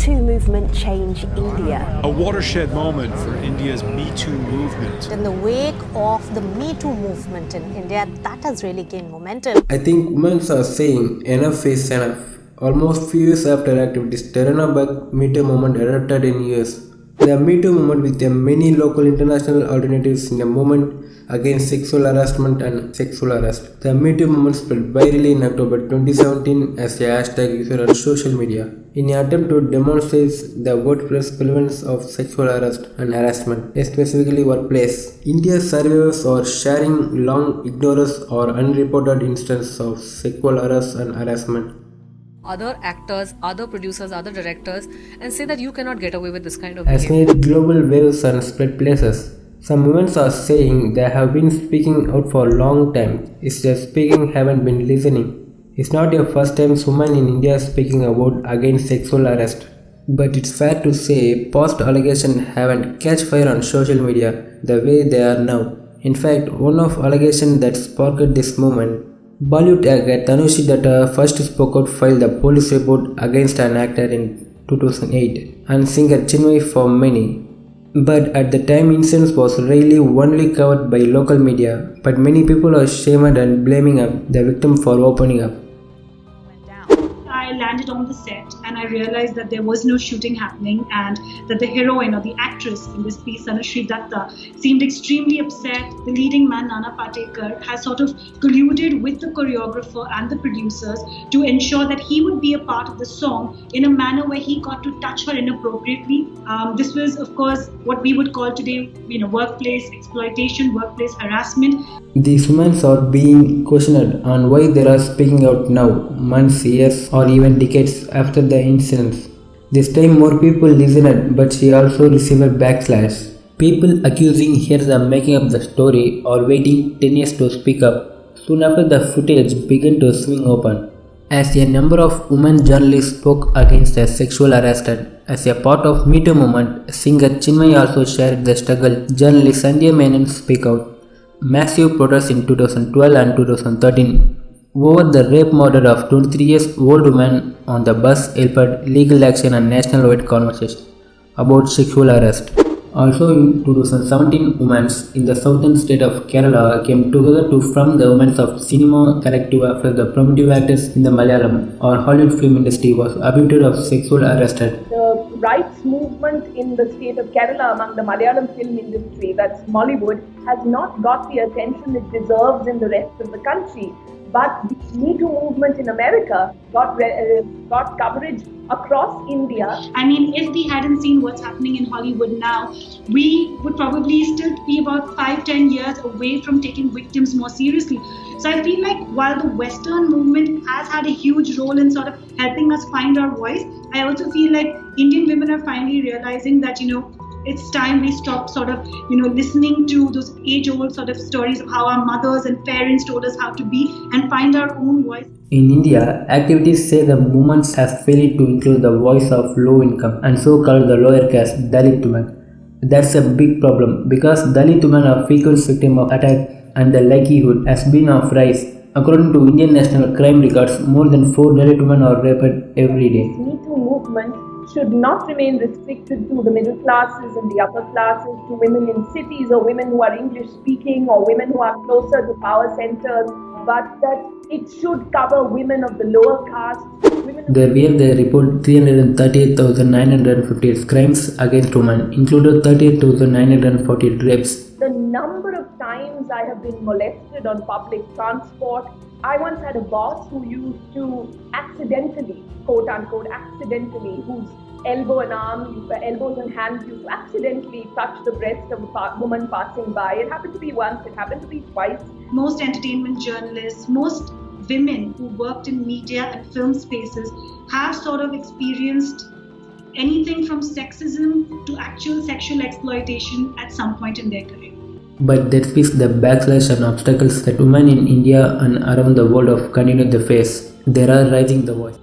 Too movement change India? A watershed moment for India's Me Too movement. In the wake of the Me Too movement in India, that has really gained momentum. I think women are saying enough is enough. Almost few years after activities, Terana Bug Me Too movement erupted in US. The Me Too movement with the many local international alternatives in the movement against sexual harassment and sexual arrest. The Me Too movement spread virally in October 2017 as a hashtag used on social media in an attempt to demonstrate the widespread prevalence of sexual arrest and harassment, specifically workplace. India's survivors are sharing long ignored or unreported instances of sexual arrest and harassment. Other actors, other producers, other directors, and say that you cannot get away with this kind of Has behavior. made global waves and spread places. Some women are saying they have been speaking out for a long time. It's just speaking haven't been listening. It's not your first time women in India speaking about against sexual arrest. But it's fair to say past allegations haven't catch fire on social media the way they are now. In fact, one of allegations that sparked this movement, Bollywood actor Tanushi Datta first spoke out filed a police report against an actor in 2008 and singer Chinmay for many. But at the time incident was really only covered by local media, but many people are shamed and blaming the victim for opening up. I landed on the set and I realized that there was no shooting happening and that the heroine or the actress in this piece, Tanushree Datta, seemed extremely upset. The leading man, Nana Patekar, has sort of colluded with the choreographer and the producers to ensure that he would be a part of the song in a manner where he got to touch her inappropriately. This was, of course, what we would call today, workplace exploitation, workplace harassment. These women are being questioned on why they are speaking out now, months, years, or even decades after the incidents. This time more people listened, but she also received a backslash. People accusing her of making up the story or waiting 10 years to speak up. Soon after the footage began to swing open. As a number of women journalists spoke against the sexual harassment, as a part of Me Too movement, singer Chinmay also shared the struggle. Journalist Sanjay Menon speak out. Massive protests in 2012 and 2013 over the rape murder of 23 years old woman on the bus helped legal action and national-wide conversation about sexual harassment. Also in 2017, women in the southern state of Kerala came together to form the Women of Cinema Collective after the prominent actors in the Malayalam or Hollywood film industry was accused of sexual harassment. The rights movement in the state of Kerala among the Malayalam film industry, that's Mollywood, has not got the attention it deserves in the rest of the country. But the Me Too movement in America got coverage across India. I mean, if we hadn't seen what's happening in Hollywood now, we would probably still be about 5-10 years away from taking victims more seriously. So I feel like while the Western movement has had a huge role in sort of helping us find our voice, I also feel like Indian women are finally realizing that, it's time we stop sort of, listening to those age-old sort of stories of how our mothers and parents told us how to be and find our own voice. In India, activities say the movement has failed to include the voice of low income and so-called the lower caste Dalit women. That's a big problem because Dalit women are frequent victims of attack and the likelihood has been of rise. According to Indian National Crime Records, more than 4 Dalit women are raped every day. Me Too movement should not remain restricted to the middle classes and the upper classes, to women in cities or women who are English speaking or women who are closer to power centers, but that it should cover women of the lower caste. They report 338,958 crimes against women, included 38,948 rapes. The number of times I have been molested on public transport. I once had a boss who used to accidentally, quote unquote, accidentally, whose elbows and hands used to accidentally touch the breast of a woman passing by. It happened to be once, it happened to be twice. Most entertainment journalists, most women who worked in media and film spaces have sort of experienced anything from sexism to actual sexual exploitation at some point in their career. But that speaks the backlash and obstacles that women in India and around the world have continued to face. They are raising the voice.